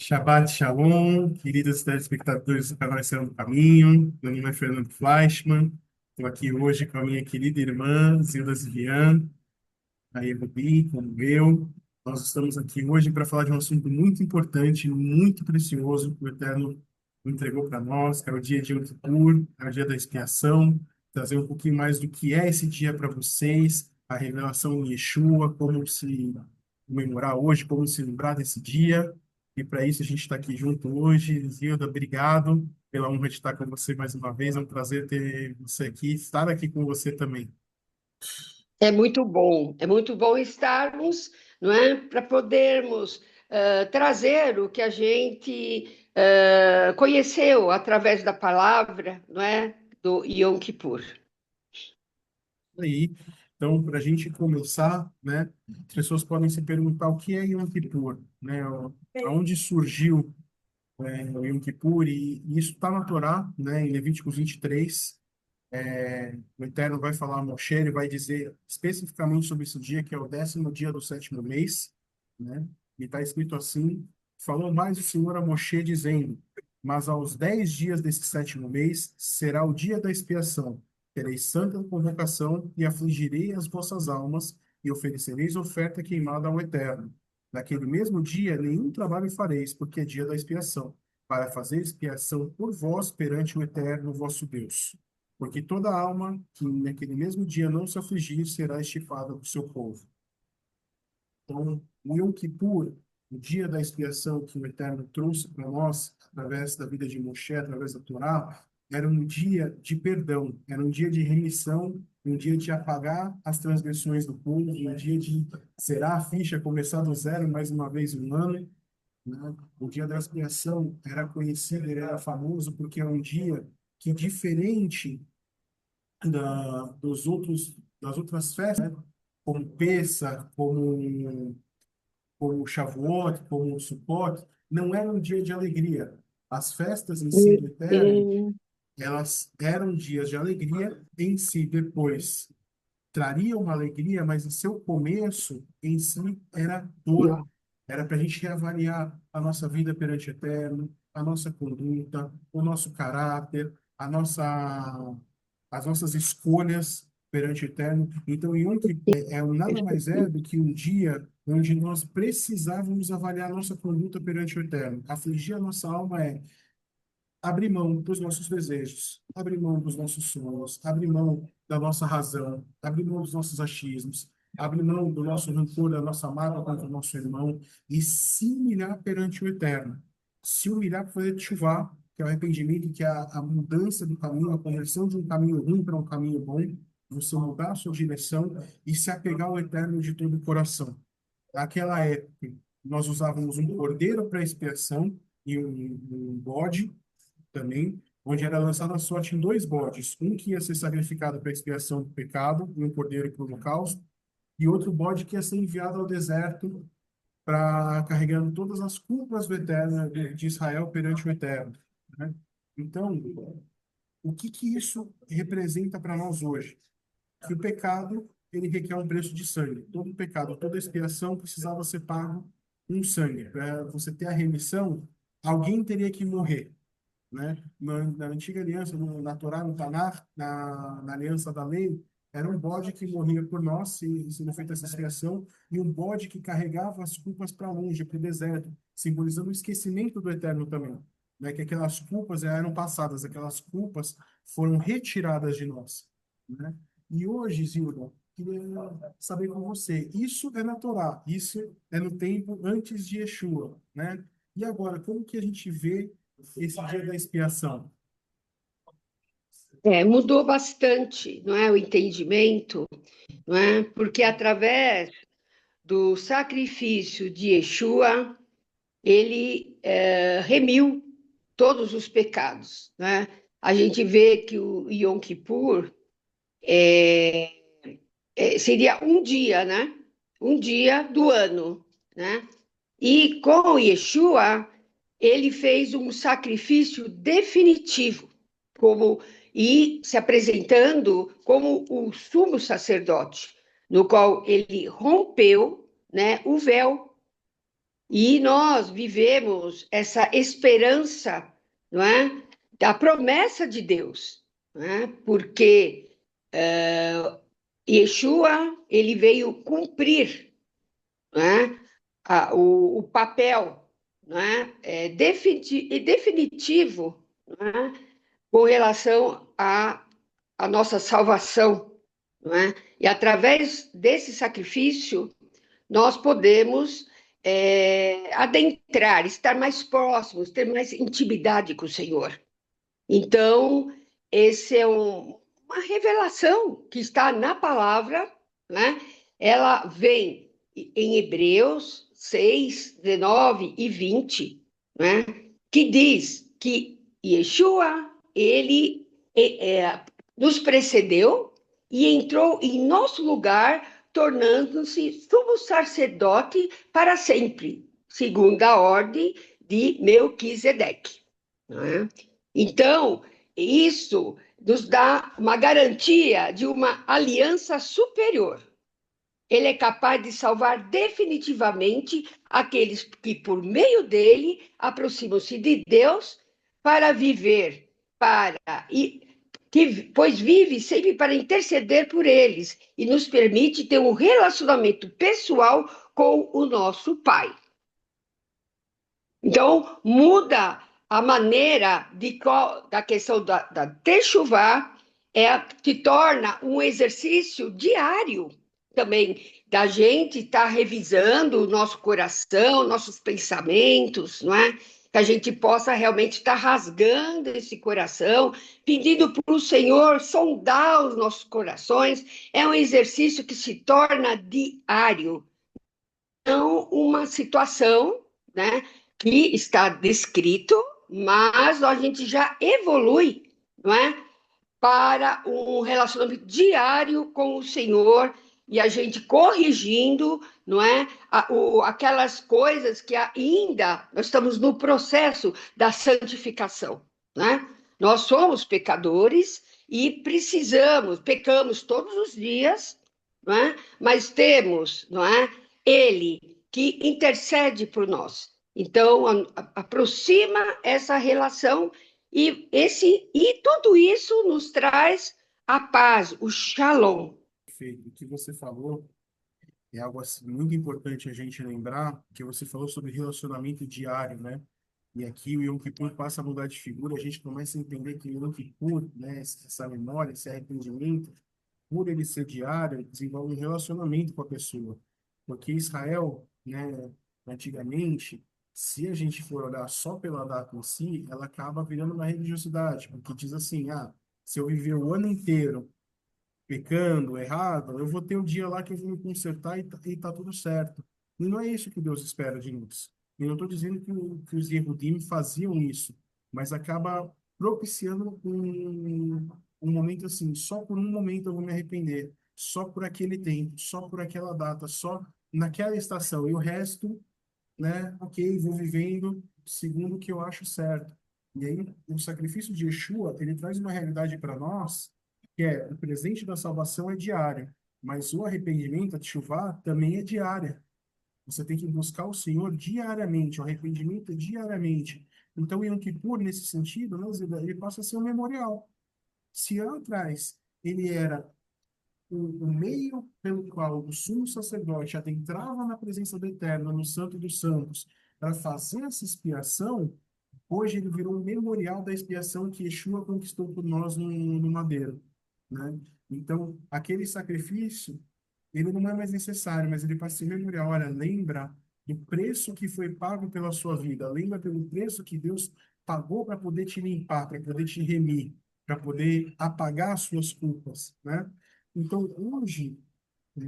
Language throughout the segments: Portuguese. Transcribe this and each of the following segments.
Shabbat Shalom, queridos telespectadores do canal Céu do Caminho. Meu nome é Fernando Fleischmann. Estou aqui hoje com a minha querida irmã, Zilda Zivian, aí Rubi, como eu. Nós estamos aqui hoje para falar de um assunto muito importante, muito precioso, que o Eterno entregou para nós, que é o dia de Yom Kippur, é o dia da expiação. Trazer um pouquinho mais do que é esse dia para vocês, a revelação em Yeshua, como se comemorar hoje, como se lembrar desse dia. E para isso a gente está aqui junto hoje. Zilda, obrigado pela honra de estar com você mais uma vez. É um prazer ter você aqui, estar aqui com você também. É muito bom estarmos, não é, para podermos trazer o que a gente conheceu através da palavra, não é, do Yom Kippur. Aí, então, para a gente começar, né, as pessoas podem se perguntar o que é Yom Kippur, né, aonde surgiu o Yom Kippur, e isso está na Torá, né, em Levíticos 23. O Eterno vai falar a Moshe, ele vai dizer especificamente sobre esse dia, que é o 10º dia do 7º mês, né? E está escrito assim: falou mais o Senhor a Moshe, dizendo: mas aos 10 dias desse 7º mês será o dia da expiação. Tereis santa convocação e afligirei as vossas almas e oferecereis oferta queimada ao Eterno. Naquele mesmo dia nenhum trabalho fareis, porque é dia da expiação, para fazer expiação por vós perante o Eterno vosso Deus. Porque toda alma que naquele mesmo dia não se afligir será estifada do seu povo. Então, o Yom Kippur, o dia da expiação que o Eterno trouxe para nós, através da vida de Moshe, através da Torá, era um dia de perdão, era um dia de remissão, um dia de apagar as transgressões do povo, um dia de zerar a ficha, começar do zero mais uma vez um ano, né? O dia da expiação era conhecido, ele era famoso porque é um dia que, diferente das outras festas, né? Como Pessa, como Shavuot, como Sukkot, não era um dia de alegria. As festas em si do Eterno, elas eram dias de alegria em si depois. Trariam uma alegria, mas o seu começo em si era dor. Era para a gente reavaliar a nossa vida perante o Eterno, a nossa conduta, o nosso caráter, as nossas escolhas perante o Eterno. Então, Yom Kippur nada mais é do que um dia onde nós precisávamos avaliar a nossa conduta perante o Eterno. Afligir a nossa alma é abrir mão dos nossos desejos, abrir mão dos nossos sonhos, abrir mão da nossa razão, abrir mão dos nossos achismos, abrir mão do nosso rancor, da nossa mágoa contra o nosso irmão e se humilhar perante o Eterno. Se humilhar para fazer tchuvá, que é o arrependimento, que é a mudança do caminho, a conversão de um caminho ruim para um caminho bom, você mudar a sua direção e se apegar ao Eterno de todo o coração. Naquela época, nós usávamos um cordeiro para expiação e um bode também, onde era lançada a sorte em dois bodes, um que ia ser sacrificado para expiação do pecado, e um cordeiro para o holocausto, e outro bode que ia ser enviado ao deserto para carregando todas as culpas do Eterno, de Israel perante o Eterno, né? Então, o que que isso representa para nós hoje? Que o pecado, ele requer um preço de sangue. Todo pecado, toda expiação precisava ser pago um sangue. Para você ter a remissão, alguém teria que morrer, né? Na antiga aliança, na Torá, no Tanar, na aliança da lei, era um bode que morria por nós, se não feita essa expiação, e um bode que carregava as culpas para longe, para o deserto, simbolizando o esquecimento do Eterno também, né? Que aquelas culpas eram passadas, aquelas culpas foram retiradas de nós, né? E hoje, Zilda, queria saber com você, isso é na Torá, isso é no tempo antes de Yeshua, né? E agora, como que a gente vê esse dia da expiação? Mudou bastante, não é, o entendimento, não é? Porque através do sacrifício de Yeshua, ele remiu todos os pecados, né? A gente vê que o Yom Kippur seria um dia, né? Um dia do ano, né? E com Yeshua, ele fez um sacrifício definitivo, como e se apresentando como o sumo sacerdote, no qual ele rompeu, né, o véu, E nós vivemos essa esperança, não é? Da promessa de Deus, não é? Porque Yeshua, ele veio cumprir, não é? O papel, não é? Definitivo, não é? Com relação à nossa salvação, não é? E através desse sacrifício, nós podemos adentrar, estar mais próximos, ter mais intimidade com o Senhor. Então, esse é uma revelação que está na palavra, né? Ela vem em Hebreus 6, 19 e 20, né? Que diz que Yeshua, ele nos precedeu e entrou em nosso lugar, tornando-se sumo sacerdote para sempre, segundo a ordem de Melquisedeque. Né? Então, isso nos dá uma garantia de uma aliança superior. Ele é capaz de salvar definitivamente aqueles que, por meio dele, aproximam-se de Deus para viver, pois vive sempre para interceder por eles e nos permite ter um relacionamento pessoal com o nosso Pai. Então, muda a maneira da questão da techuvá, que torna um exercício diário também da gente estar revisando o nosso coração, nossos pensamentos, não é? Que a gente possa realmente estar rasgando esse coração, pedindo para o Senhor sondar os nossos corações. É um exercício que se torna diário, não uma situação, né, que está descrito, mas a gente já evolui, não é, para um relacionamento diário com o Senhor e a gente corrigindo, não é, aquelas coisas que ainda nós estamos no processo da santificação, né? Nós somos pecadores e pecamos todos os dias, não é? Mas temos, não é, Ele que intercede por nós. Então, aproxima essa relação e tudo isso nos traz a paz, o shalom. Perfeito. O que você falou é algo assim, muito importante a gente lembrar, que você falou sobre relacionamento diário, né? E aqui o Yom Kippur passa a mudar de figura, a gente começa a entender que o Yom Kippur, né, essa memória, esse arrependimento, por ele ser diário, desenvolve um relacionamento com a pessoa. Porque Israel, né, antigamente, se a gente for olhar só pela data em si, ela acaba virando uma religiosidade, porque diz assim, se eu viver o ano inteiro pecando, errado, eu vou ter um dia lá que eu vou me consertar e tá tudo certo. E não é isso que Deus espera de nós. Eu não estou dizendo que os Yehudim faziam isso, mas acaba propiciando um momento assim, só por um momento eu vou me arrepender, só por aquele tempo, só por aquela data, só naquela estação, e o resto, né, ok, vou vivendo segundo o que eu acho certo. E aí, o sacrifício de Yeshua, ele traz uma realidade para nós, que é o presente da salvação é diário, mas o arrependimento, a teshuvá, também é diária. Você tem que buscar o Senhor diariamente, o arrependimento é diariamente. Então, o Yom Kippur, nesse sentido, né, Zida, ele passa a ser um memorial. Se lá atrás ele era o meio pelo qual o sumo sacerdote adentrava na presença do Eterno, no Santo dos Santos, para fazer essa expiação, hoje ele virou um memorial da expiação que Yeshua conquistou por nós no madeiro, né? Então, aquele sacrifício, ele não é mais necessário, mas ele passa a ser memorial. Olha, lembra do preço que foi pago pela sua vida, lembra pelo preço que Deus pagou para poder te limpar, para poder te remir, para poder apagar as suas culpas, né? Então, hoje, é,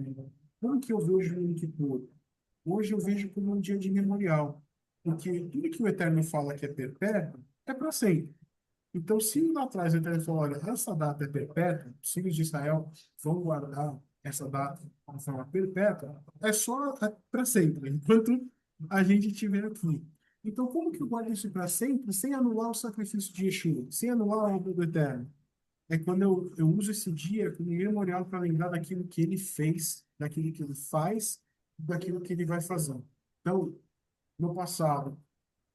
como que eu vejo o Yom Kippur? Hoje eu vejo como um dia de memorial, porque tudo que o Eterno fala que é perpétuo, é para sempre. Então, se lá atrás o Eterno falou, olha, essa data é perpétua, os filhos de Israel vão guardar essa data de forma perpétua, é só para sempre, enquanto a gente estiver aqui. Então, como que eu guardo isso para sempre, sem anular o sacrifício de Yeshua, sem anular a obra do Eterno? É quando eu uso esse dia como memorial para lembrar daquilo que ele fez, daquilo que ele faz, daquilo que ele vai fazer. Então, No passado,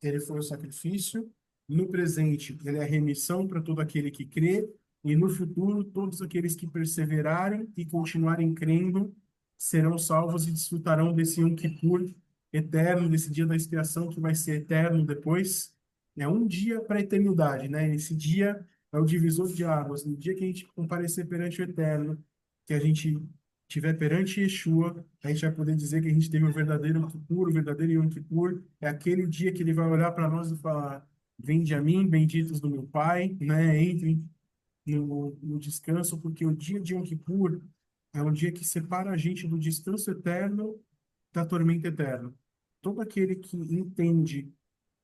ele foi o sacrifício, no presente, ele é a remissão para todo aquele que crê, e no futuro, todos aqueles que perseverarem e continuarem crendo serão salvos e desfrutarão desse Yom Kippur eterno, desse dia da expiação que vai ser eterno depois. É um dia para a eternidade, né? Esse dia é o divisor de águas. No dia que a gente comparecer perante o eterno, que a gente tiver perante Yeshua, a gente vai poder dizer que a gente teve o verdadeiro Yom Kippur, o verdadeiro Yom Kippur. É aquele dia que ele vai olhar para nós e falar: Vinde a mim, benditos do meu Pai, né? Entrem no descanso, porque o dia de Yom Kippur é um dia que separa a gente do descanso eterno da tormenta eterna. Todo aquele que entende,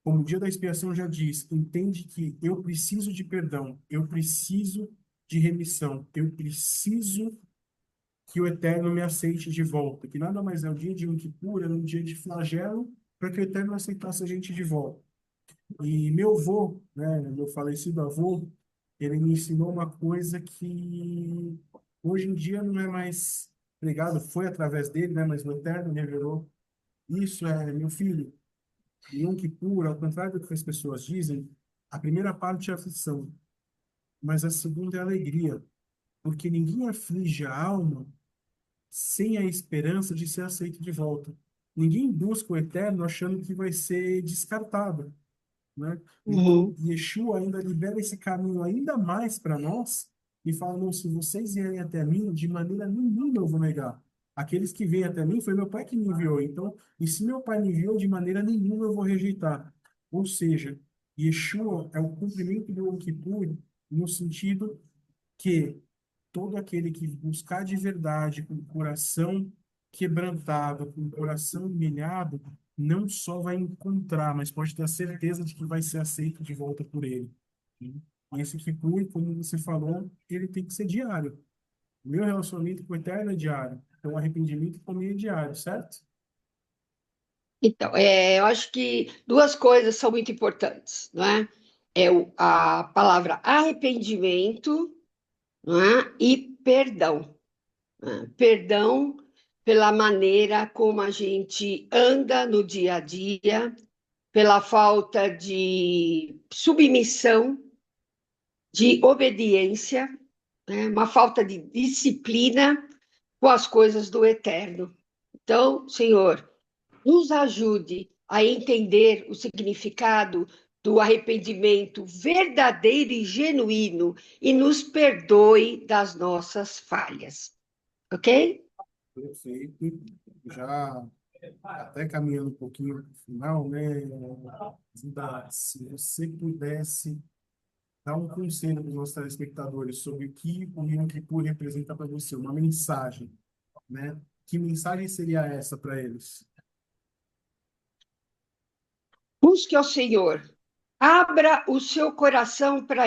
como o dia da expiação já diz, entende que eu preciso de perdão, eu preciso de remissão, eu preciso que o Eterno me aceite de volta, que nada mais é o dia de Yom Kippur, é um dia de flagelo, para que o Eterno aceitasse a gente de volta. E meu avô, né, meu falecido avô, ele me ensinou uma coisa que hoje em dia não é mais pregado, foi através dele, né, mas o Eterno revelou. Isso é, meu filho, Yom Kippur, ao contrário do que as pessoas dizem, a primeira parte é aflição, mas a segunda é alegria, porque ninguém aflige a alma sem a esperança de ser aceito de volta. Ninguém busca o eterno achando que vai ser descartado, né? Então, Uhum. Yeshua ainda libera esse caminho ainda mais para nós e fala: não, se vocês vierem até mim, de maneira nenhuma eu vou negar. Aqueles que vêm até mim foi meu pai que me enviou. Então, e se meu pai me enviou, de maneira nenhuma eu vou rejeitar. Ou seja, Yeshua é o cumprimento do Yom Kippur no sentido que todo aquele que buscar de verdade, com o coração quebrantado, com o coração humilhado, não só vai encontrar, mas pode ter a certeza de que vai ser aceito de volta por ele. E esse Kippur, como você falou, ele tem que ser diário. O meu relacionamento com o Eterno é diário. Então, o arrependimento comigo é diário, certo? Então, eu acho que duas coisas são muito importantes, não é? A palavra arrependimento, não é? E perdão. Né? Perdão pela maneira como a gente anda no dia a dia, pela falta de submissão, de obediência, né? Uma falta de disciplina com as coisas do eterno. Então, Senhor, nos ajude a entender o significado do arrependimento verdadeiro e genuíno e nos perdoe das nossas falhas, ok? Perfeito. Já até caminhando um pouquinho para o final, né? Zidane, se você pudesse dar um conselho para os nossos telespectadores sobre o que o Yom Kippur representa para você, uma mensagem, né? Que mensagem seria essa para eles? Busque ao Senhor, abra o seu coração para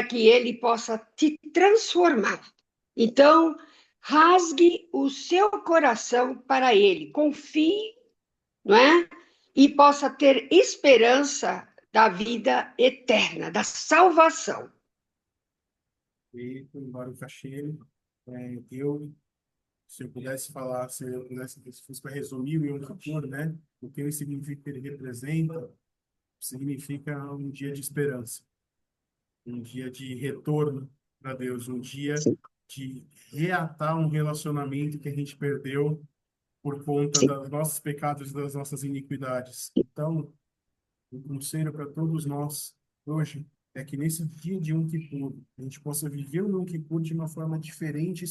que Ele possa te transformar. Então, rasgue o seu coração para Ele, confie, não é? E possa ter esperança da vida eterna, da salvação. E, embora o cachê, eu, se eu pudesse falar, se eu pudesse, se fosse para resumir o Yom Kippur, né? O que ele significa, que ele representa, significa um dia de esperança, um dia de retorno para Deus, um dia Sim, de reatar um relacionamento que a gente perdeu por conta sim. dos nossos pecados e das nossas iniquidades. Então, o conselho para todos nós hoje é que nesse dia de Yom Kippur, a gente possa viver o Yom Kippur de uma forma diferente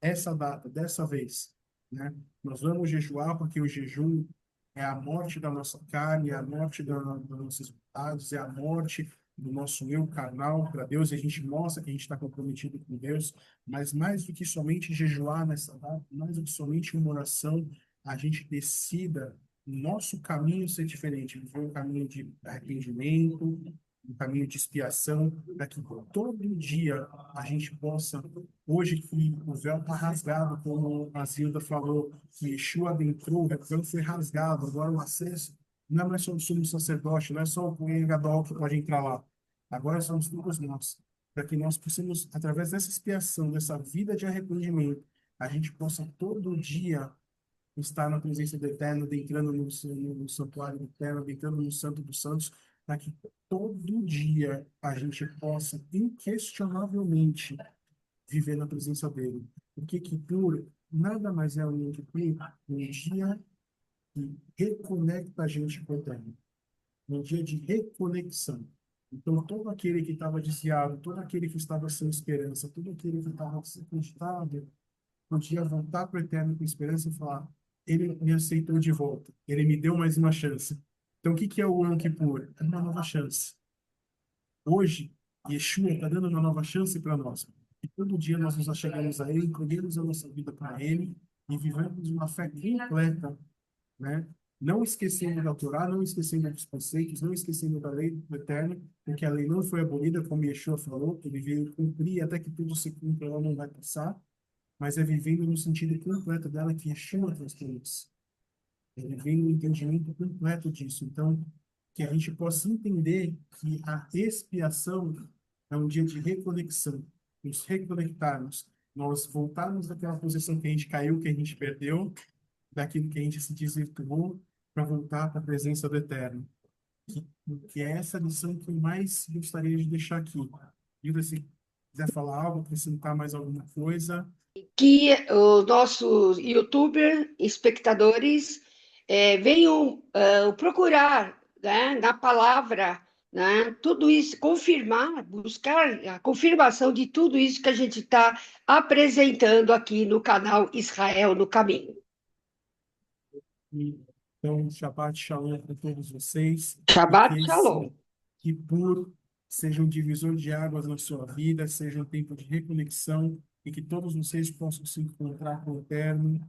essa data, dessa vez, né? Nós vamos jejuar porque o jejum é a morte da nossa carne, é a morte das nossas vontades, é a morte do nosso eu carnal para Deus, e a gente mostra que a gente está comprometido com Deus, mas mais do que somente jejuar nessa data, mais do que somente uma oração, a gente decida o nosso caminho ser diferente, viver um caminho de arrependimento, um caminho de expiação, para que todo dia a gente possa, hoje que o véu está rasgado, como a Zilda falou, que Yeshua adentrou, o véu foi rasgado, agora o acesso não é mais só o sumo sacerdote, não é só o Kohen Gadol que pode entrar lá, agora somos todos nós, para que nós possamos, através dessa expiação, dessa vida de arrependimento, a gente possa todo dia estar na presença do Eterno, entrando no santuário do Eterno, entrando no Santo dos Santos, para que todo dia a gente possa inquestionavelmente viver na presença dele. Porque Kippur nada mais é um dia que reconecta a gente com o Eterno, um dia de reconexão. Então, todo aquele que estava desviado, todo aquele que estava sem esperança, todo aquele que estava desacreditado, podia voltar para o Eterno com esperança e falar: Ele me aceitou de volta, Ele me deu mais uma chance. Então, o que é o Yom Kippur? É uma nova chance. Hoje, Yeshua está dando uma nova chance para nós. E todo dia nós nos achegamos a Ele, entregamos a nossa vida para Ele e vivemos uma fé completa, né? Não esquecendo da Torá, não esquecendo dos conceitos, não esquecendo da lei do Eterno, porque a lei não foi abolida, como Yeshua falou, ele veio cumprir até que tudo se cumpra, ela não vai passar, mas é vivendo no sentido completo dela que Yeshua transformou-se. Ele vem no entendimento completo disso. Então, que a gente possa entender que a expiação é um dia de reconexão, nos reconectarmos, nós voltarmos daquela posição que a gente caiu, que a gente perdeu, daquilo que a gente se desvirtuou, para voltar para a presença do Eterno. Que é essa lição que eu mais gostaria de deixar aqui. Lívia, se quiser falar algo, acrescentar mais alguma coisa. Que os nossos YouTuber espectadores venham procurar, né, na palavra, né, tudo isso, confirmar, buscar a confirmação de tudo isso que a gente está apresentando aqui no canal Israel no Caminho. Então, Shabbat Shalom para todos vocês e que Shabbat Shalom. esse Kippur seja um divisor de águas na sua vida, seja um tempo de reconexão e que todos vocês possam se encontrar com o Eterno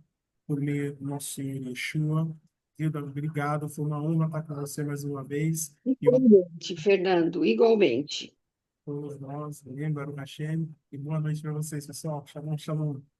por meio do nosso Senhor Yeshua. Hilda, obrigado, foi uma honra estar com você mais uma vez. E Igualmente, Fernando, igualmente. todos nós, Baruch Hashem, e boa noite para vocês, pessoal. Shalom, shalom.